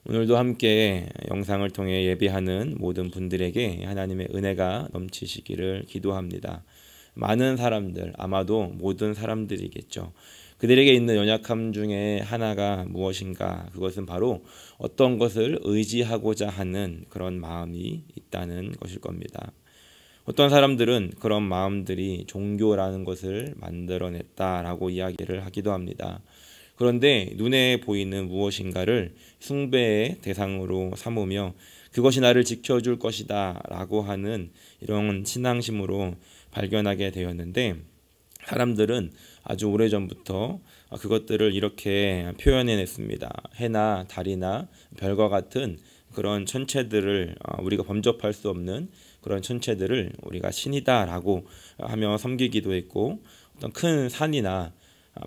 오늘도 함께 영상을 통해 예배하는 모든 분들에게 하나님의 은혜가 넘치시기를 기도합니다. 많은 사람들, 아마도 모든 사람들이겠죠. 그들에게 있는 연약함 중에 하나가 무엇인가? 그것은 바로 어떤 것을 의지하고자 하는 그런 마음이 있다는 것일 겁니다. 어떤 사람들은 그런 마음들이 종교라는 것을 만들어냈다라고 이야기를 하기도 합니다. 그런데 눈에 보이는 무엇인가를 숭배의 대상으로 삼으며 그것이 나를 지켜줄 것이다 라고 하는 이런 신앙심으로 발견하게 되었는데, 사람들은 아주 오래전부터 그것들을 이렇게 표현해냈습니다. 해나 달이나 별과 같은 그런 천체들을, 우리가 범접할 수 없는 그런 천체들을 우리가 신이다라고 하며 섬기기도 했고, 어떤 큰 산이나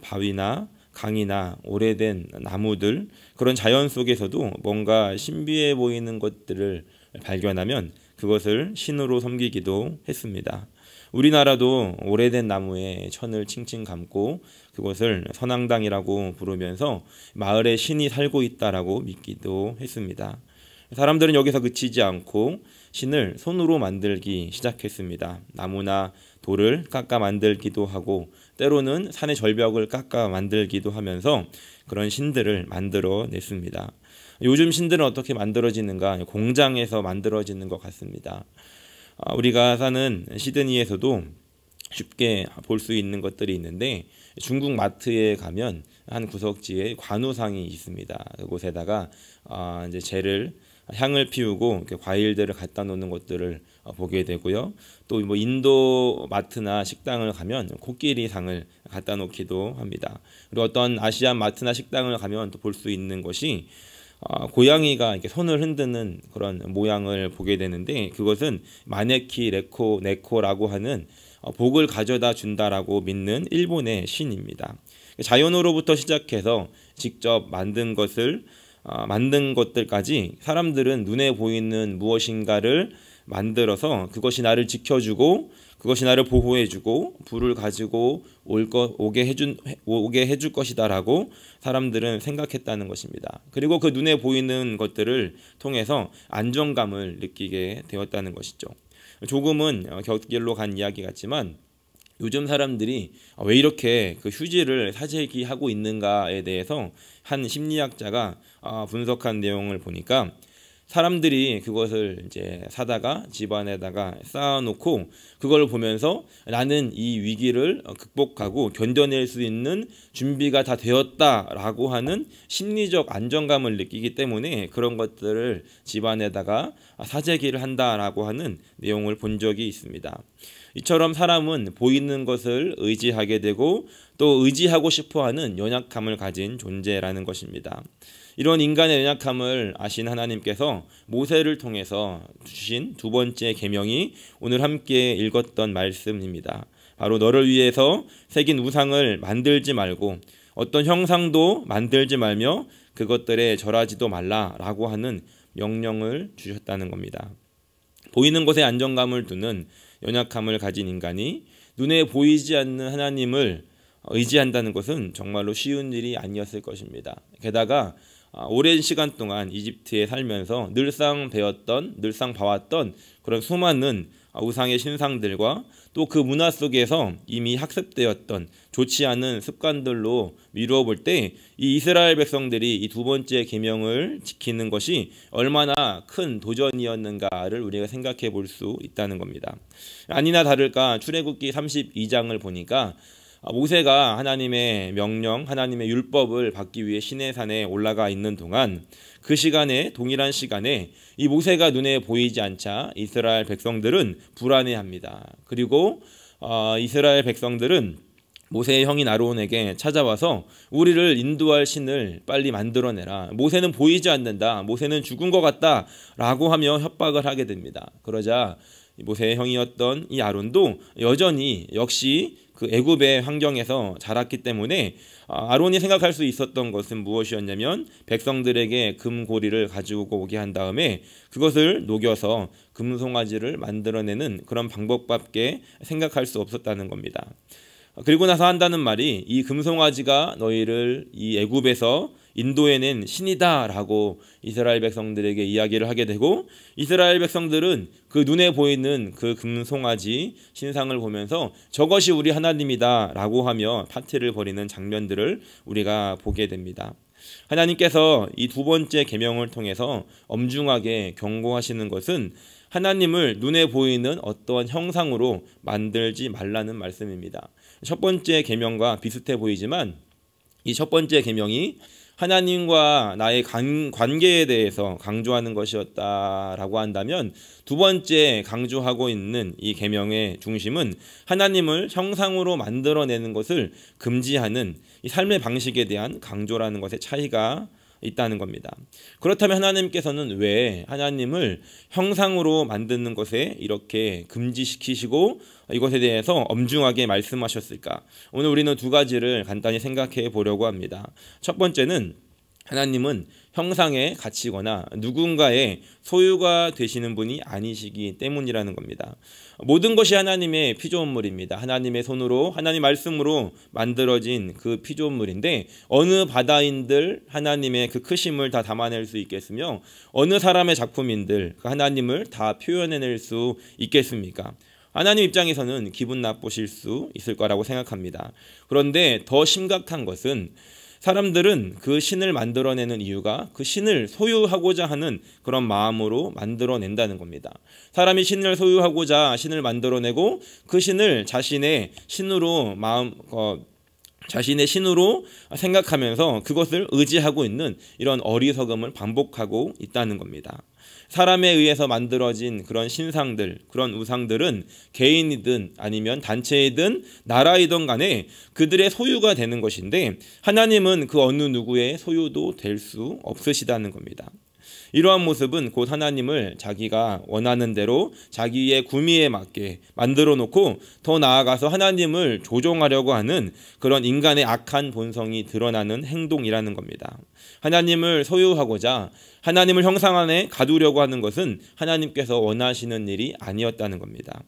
바위나 강이나 오래된 나무들, 그런 자연 속에서도 뭔가 신비해 보이는 것들을 발견하면 그것을 신으로 섬기기도 했습니다. 우리나라도 오래된 나무에 천을 칭칭 감고 그것을 선앙당이라고 부르면서 마을에 신이 살고 있다라고 믿기도 했습니다. 사람들은 여기서 그치지 않고 신을 손으로 만들기 시작했습니다. 나무나 돌을 깎아 만들기도 하고, 때로는 산의 절벽을 깎아 만들기도 하면서 그런 신들을 만들어 냈습니다. 요즘 신들은 어떻게 만들어지는가? 공장에서 만들어지는 것 같습니다. 우리가 사는 시드니에서도 쉽게 볼 수 있는 것들이 있는데, 중국 마트에 가면 한 구석지에 관우상이 있습니다. 그곳에다가 이제 향을 피우고 과일들을 갖다 놓는 것들을 보게 되고요. 또 뭐 인도 마트나 식당을 가면 코끼리상을 갖다 놓기도 합니다. 그리고 어떤 아시안 마트나 식당을 가면 또 볼 수 있는 것이 고양이가 이렇게 손을 흔드는 그런 모양을 보게 되는데, 그것은 마네키 네코라고 하는 복을 가져다 준다라고 믿는 일본의 신입니다. 자연으로부터 시작해서 직접 만든 것들까지 사람들은 눈에 보이는 무엇인가를 만들어서 그것이 나를 지켜주고 그것이 나를 보호해주고 불을 가지고 오게 해줄 것이다라고 사람들은 생각했다는 것입니다. 그리고 그 눈에 보이는 것들을 통해서 안정감을 느끼게 되었다는 것이죠. 조금은 곁길로 간 이야기 같지만, 요즘 사람들이 왜 이렇게 그 휴지를 사재기하고 있는가에 대해서 한 심리학자가 분석한 내용을 보니까, 사람들이 그것을 이제 사다가 집안에다가 쌓아놓고 그걸 보면서 나는 이 위기를 극복하고 견뎌낼 수 있는 준비가 다 되었다라고 하는 심리적 안정감을 느끼기 때문에 그런 것들을 집안에다가 사재기를 한다라고 하는 내용을 본 적이 있습니다. 이처럼 사람은 보이는 것을 의지하게 되고 또 의지하고 싶어하는 연약함을 가진 존재라는 것입니다. 이런 인간의 연약함을 아신 하나님께서 모세를 통해서 주신 두 번째 계명이 오늘 함께 읽었던 말씀입니다. 바로 너를 위해서 새긴 우상을 만들지 말고 어떤 형상도 만들지 말며 그것들에 절하지도 말라라고 하는 명령을 주셨다는 겁니다. 보이는 것에 안정감을 두는 연약함을 가진 인간이 눈에 보이지 않는 하나님을 의지한다는 것은 정말로 쉬운 일이 아니었을 것입니다. 게다가 오랜 시간 동안 이집트에 살면서 늘상 봐왔던 그런 수많은 우상의 신상들과 또 그 문화 속에서 이미 학습되었던 좋지 않은 습관들로 미루어 볼 때 이 이스라엘 백성들이 이 두 번째 계명을 지키는 것이 얼마나 큰 도전이었는가를 우리가 생각해 볼 수 있다는 겁니다. 아니나 다를까 출애굽기 32장을 보니까 모세가 하나님의 명령, 하나님의 율법을 받기 위해 시내산에 올라가 있는 동안 그 시간에, 동일한 시간에 이 모세가 눈에 보이지 않자 이스라엘 백성들은 불안해합니다. 그리고 이스라엘 백성들은 모세의 형인 아론에게 찾아와서 우리를 인도할 신을 빨리 만들어내라. 모세는 보이지 않는다. 모세는 죽은 것 같다. 라고 하며 협박을 하게 됩니다. 그러자 모세의 형이었던 이 아론도 여전히 역시 그 애굽의 환경에서 자랐기 때문에 아론이 생각할 수 있었던 것은 무엇이었냐면, 백성들에게 금고리를 가지고 오게 한 다음에 그것을 녹여서 금송아지를 만들어내는 그런 방법밖에 생각할 수 없었다는 겁니다. 그리고 나서 한다는 말이 이 금송아지가 너희를 이 애굽에서 인도해낸 신이다라고 이스라엘 백성들에게 이야기를 하게 되고, 이스라엘 백성들은 그 눈에 보이는 그 금송아지 신상을 보면서 저것이 우리 하나님이다라고 하며 파티를 벌이는 장면들을 우리가 보게 됩니다. 하나님께서 이 두 번째 계명을 통해서 엄중하게 경고하시는 것은 하나님을 눈에 보이는 어떠한 형상으로 만들지 말라는 말씀입니다. 첫 번째 계명과 비슷해 보이지만 이 첫 번째 계명이 하나님과 나의 관계에 대해서 강조하는 것이었다라고 한다면, 두 번째 강조하고 있는 이 계명의 중심은 하나님을 형상으로 만들어내는 것을 금지하는 이 삶의 방식에 대한 강조라는 것의 차이가 있다는 겁니다. 그렇다면 하나님께서는 왜 하나님을 형상으로 만드는 것에 이렇게 금지시키시고 이것에 대해서 엄중하게 말씀하셨을까? 오늘 우리는 두 가지를 간단히 생각해 보려고 합니다. 첫 번째는 하나님은 형상에 갇히거나 누군가의 소유가 되시는 분이 아니시기 때문이라는 겁니다. 모든 것이 하나님의 피조물입니다. 하나님의 손으로, 하나님 말씀으로 만들어진 그 피조물인데 어느 바다인들 하나님의 그 크심을 다 담아낼 수 있겠으며 어느 사람의 작품인들 그 하나님을 다 표현해낼 수 있겠습니까? 하나님 입장에서는 기분 나쁘실 수 있을 거라고 생각합니다. 그런데 더 심각한 것은 사람들은 그 신을 만들어내는 이유가 그 신을 소유하고자 하는 그런 마음으로 만들어낸다는 겁니다. 사람이 신을 소유하고자 신을 만들어내고 그 신을 자신의 신으로 자신의 신으로 생각하면서 그것을 의지하고 있는 이런 어리석음을 반복하고 있다는 겁니다. 사람에 의해서 만들어진 그런 신상들, 그런 우상들은 개인이든 아니면 단체이든 나라이든 간에 그들의 소유가 되는 것인데 하나님은 그 어느 누구의 소유도 될 수 없으시다는 겁니다. 이러한 모습은 곧 하나님을 자기가 원하는 대로 자기의 구미에 맞게 만들어 놓고 더 나아가서 하나님을 조종하려고 하는 그런 인간의 악한 본성이 드러나는 행동이라는 겁니다. 하나님을 소유하고자 하나님을 형상 안에 가두려고 하는 것은 하나님께서 원하시는 일이 아니었다는 겁니다.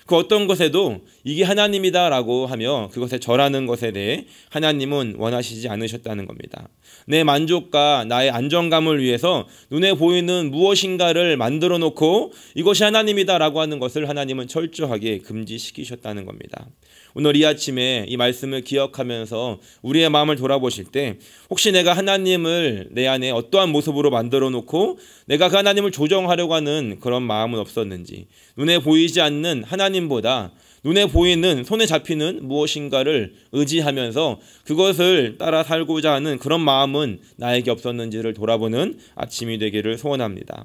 그 어떤 것에도 이게 하나님이다라고 하며 그것에 절하는 것에 대해 하나님은 원하시지 않으셨다는 겁니다. 내 만족과 나의 안정감을 위해서 눈에 보이는 무엇인가를 만들어 놓고 이것이 하나님이다라고 하는 것을 하나님은 철저하게 금지시키셨다는 겁니다. 오늘 이 아침에 이 말씀을 기억하면서 우리의 마음을 돌아보실 때 혹시 내가 하나님을 내 안에 어떠한 모습으로 만들어 놓고 내가 그 하나님을 조정하려고 하는 그런 마음은 없었는지, 눈에 보이지 않는 하나님보다 눈에 보이는 손에 잡히는 무엇인가를 의지하면서 그것을 따라 살고자 하는 그런 마음은 나에게 없었는지를 돌아보는 아침이 되기를 소원합니다.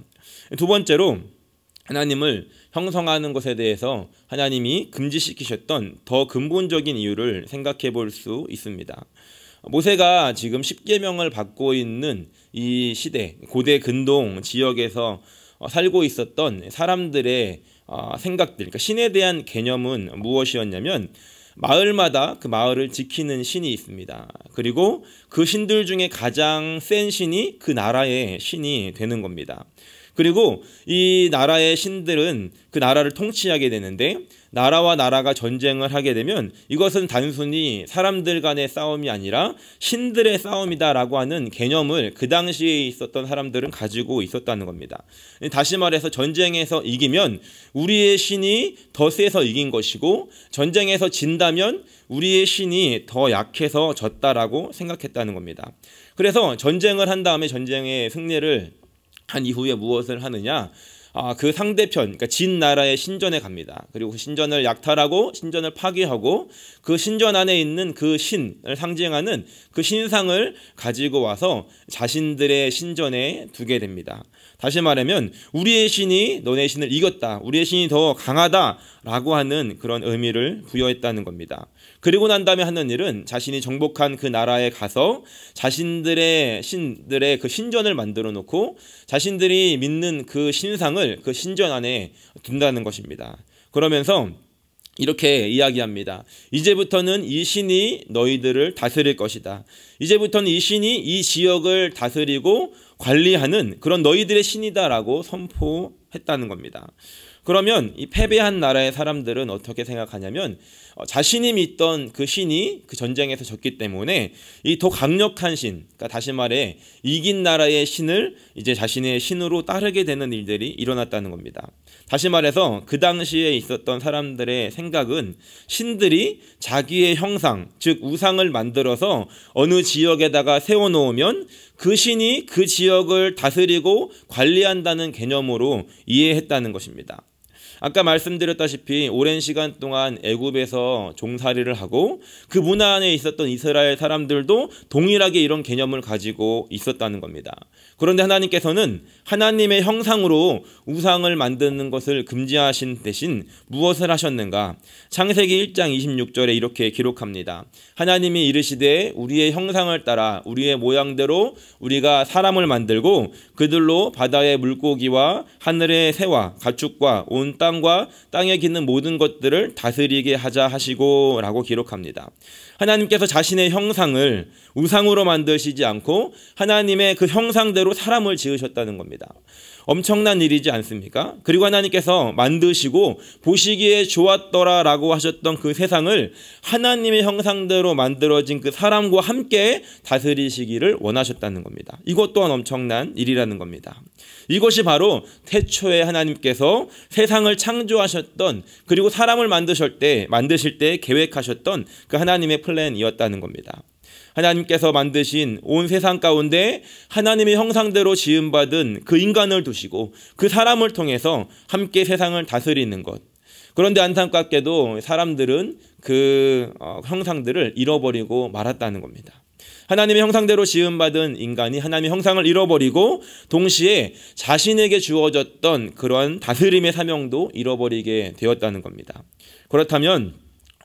두 번째로 하나님을 형성하는 것에 대해서 하나님이 금지시키셨던 더 근본적인 이유를 생각해 볼 수 있습니다. 모세가 지금 십계명을 받고 있는 이 시대, 고대 근동 지역에서 살고 있었던 사람들의 생각들, 그러니까 신에 대한 개념은 무엇이었냐면 마을마다 그 마을을 지키는 신이 있습니다. 그리고 그 신들 중에 가장 센 신이 그 나라의 신이 되는 겁니다. 그리고 이 나라의 신들은 그 나라를 통치하게 되는데 나라와 나라가 전쟁을 하게 되면 이것은 단순히 사람들 간의 싸움이 아니라 신들의 싸움이다라고 하는 개념을 그 당시에 있었던 사람들은 가지고 있었다는 겁니다. 다시 말해서 전쟁에서 이기면 우리의 신이 더 세서 이긴 것이고 전쟁에서 진다면 우리의 신이 더 약해서 졌다라고 생각했다는 겁니다. 그래서 전쟁을 한 다음에 전쟁의 승리를 한 이후에 무엇을 하느냐? 그 상대편, 그러니까 진 나라의 신전에 갑니다. 그리고 그 신전을 약탈하고 신전을 파괴하고 그 신전 안에 있는 그 신을 상징하는 그 신상을 가지고 와서 자신들의 신전에 두게 됩니다. 다시 말하면 우리의 신이 너네 신을 이겼다, 우리의 신이 더 강하다라고 하는 그런 의미를 부여했다는 겁니다. 그리고 난 다음에 하는 일은 자신이 정복한 그 나라에 가서 자신들의 신들의 그 신전을 만들어 놓고 자신들이 믿는 그 신상을 그 신전 안에 둔다는 것입니다. 그러면서 이렇게 이야기합니다. 이제부터는 이 신이 너희들을 다스릴 것이다. 이제부터는 이 신이 이 지역을 다스리고 관리하는 그런 너희들의 신이다라고 선포했다는 겁니다. 그러면 이 패배한 나라의 사람들은 어떻게 생각하냐면 자신이 믿던 그 신이 그 전쟁에서 졌기 때문에 이 더 강력한 신, 그러니까 다시 말해 이긴 나라의 신을 이제 자신의 신으로 따르게 되는 일들이 일어났다는 겁니다. 다시 말해서 그 당시에 있었던 사람들의 생각은 신들이 자기의 형상, 즉 우상을 만들어서 어느 지역에다가 세워놓으면 그 신이 그 지역을 다스리고 관리한다는 개념으로 이해했다는 것입니다. 아까 말씀드렸다시피 오랜 시간 동안 애굽에서 종살이를 하고 그 문화 안에 있었던 이스라엘 사람들도 동일하게 이런 개념을 가지고 있었다는 겁니다. 그런데 하나님께서는 하나님의 형상으로 우상을 만드는 것을 금지하신 대신 무엇을 하셨는가? 창세기 1장 26절에 이렇게 기록합니다. 하나님이 이르시되 우리의 형상을 따라 우리의 모양대로 우리가 사람을 만들고 그들로 바다의 물고기와 하늘의 새와 가축과 온 땅과 땅에 기는 모든 것들을 다스리게 하자 하시고 라고 기록합니다. 하나님께서 자신의 형상을 우상으로 만드시지 않고 하나님의 그 형상대로 사람을 지으셨다는 겁니다. 엄청난 일이지 않습니까? 그리고 하나님께서 만드시고 보시기에 좋았더라라고 하셨던 그 세상을 하나님의 형상대로 만들어진 그 사람과 함께 다스리시기를 원하셨다는 겁니다. 이것 또한 엄청난 일이라는 겁니다. 이것이 바로 태초에 하나님께서 세상을 창조하셨던 그리고 사람을 만드실 때 계획하셨던 그 하나님의 플랜이었다는 겁니다. 하나님께서 만드신 온 세상 가운데 하나님의 형상대로 지음받은 그 인간을 두시고 그 사람을 통해서 함께 세상을 다스리는 것. 그런데 안타깝게도 사람들은 그 형상들을 잃어버리고 말았다는 겁니다. 하나님의 형상대로 지음받은 인간이 하나님의 형상을 잃어버리고 동시에 자신에게 주어졌던 그런 다스림의 사명도 잃어버리게 되었다는 겁니다. 그렇다면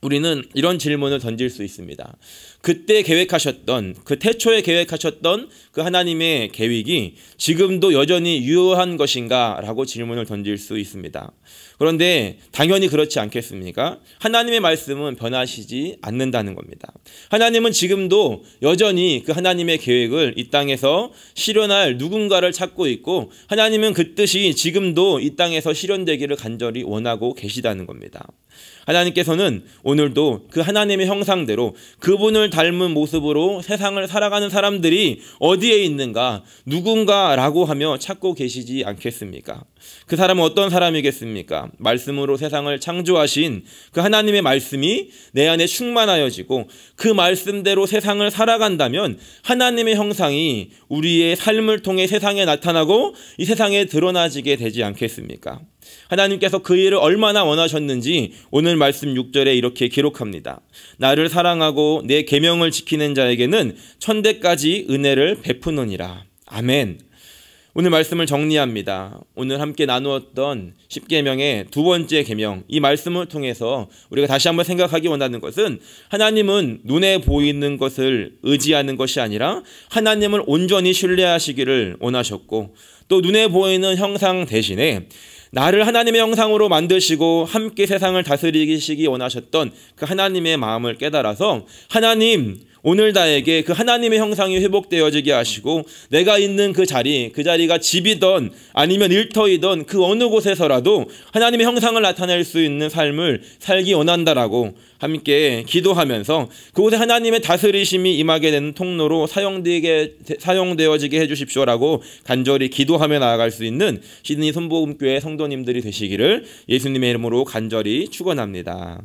우리는 이런 질문을 던질 수 있습니다. 그때 계획하셨던, 그 태초에 계획하셨던 그 하나님의 계획이 지금도 여전히 유효한 것인가? 라고 질문을 던질 수 있습니다. 그런데 당연히 그렇지 않겠습니까? 하나님의 말씀은 변하시지 않는다는 겁니다. 하나님은 지금도 여전히 그 하나님의 계획을 이 땅에서 실현할 누군가를 찾고 있고 하나님은 그 뜻이 지금도 이 땅에서 실현되기를 간절히 원하고 계시다는 겁니다. 하나님께서는 오늘도 그 하나님의 형상대로 그분을 닮은 모습으로 세상을 살아가는 사람들이 어디에 있는가, 누군가라고 하며 찾고 계시지 않겠습니까? 그 사람은 어떤 사람이겠습니까? 말씀으로 세상을 창조하신 그 하나님의 말씀이 내 안에 충만하여지고 그 말씀대로 세상을 살아간다면 하나님의 형상이 우리의 삶을 통해 세상에 나타나고 이 세상에 드러나지게 되지 않겠습니까? 하나님께서 그 일을 얼마나 원하셨는지 오늘 말씀 6절에 이렇게 기록합니다. 나를 사랑하고 내 계명을 지키는 자에게는 천대까지 은혜를 베푸느니라. 아멘. 오늘 말씀을 정리합니다. 오늘 함께 나누었던 10계명의 두 번째 계명, 이 말씀을 통해서 우리가 다시 한번 생각하기 원하는 것은 하나님은 눈에 보이는 것을 의지하는 것이 아니라 하나님을 온전히 신뢰하시기를 원하셨고 또 눈에 보이는 형상 대신에 나를 하나님의 형상으로 만드시고 함께 세상을 다스리시기 원하셨던 그 하나님의 마음을 깨달아서 하나님, 오늘 나에게 그 하나님의 형상이 회복되어지게 하시고 내가 있는 그 자리가 집이든 아니면 일터이든 그 어느 곳에서라도 하나님의 형상을 나타낼 수 있는 삶을 살기 원한다라고 함께 기도하면서 그곳에 하나님의 다스리심이 임하게 되는 통로로 사용되어지게 해주십시오라고 간절히 기도하며 나아갈 수 있는 시드니 손복음교회 성도님들이 되시기를 예수님의 이름으로 간절히 축원합니다.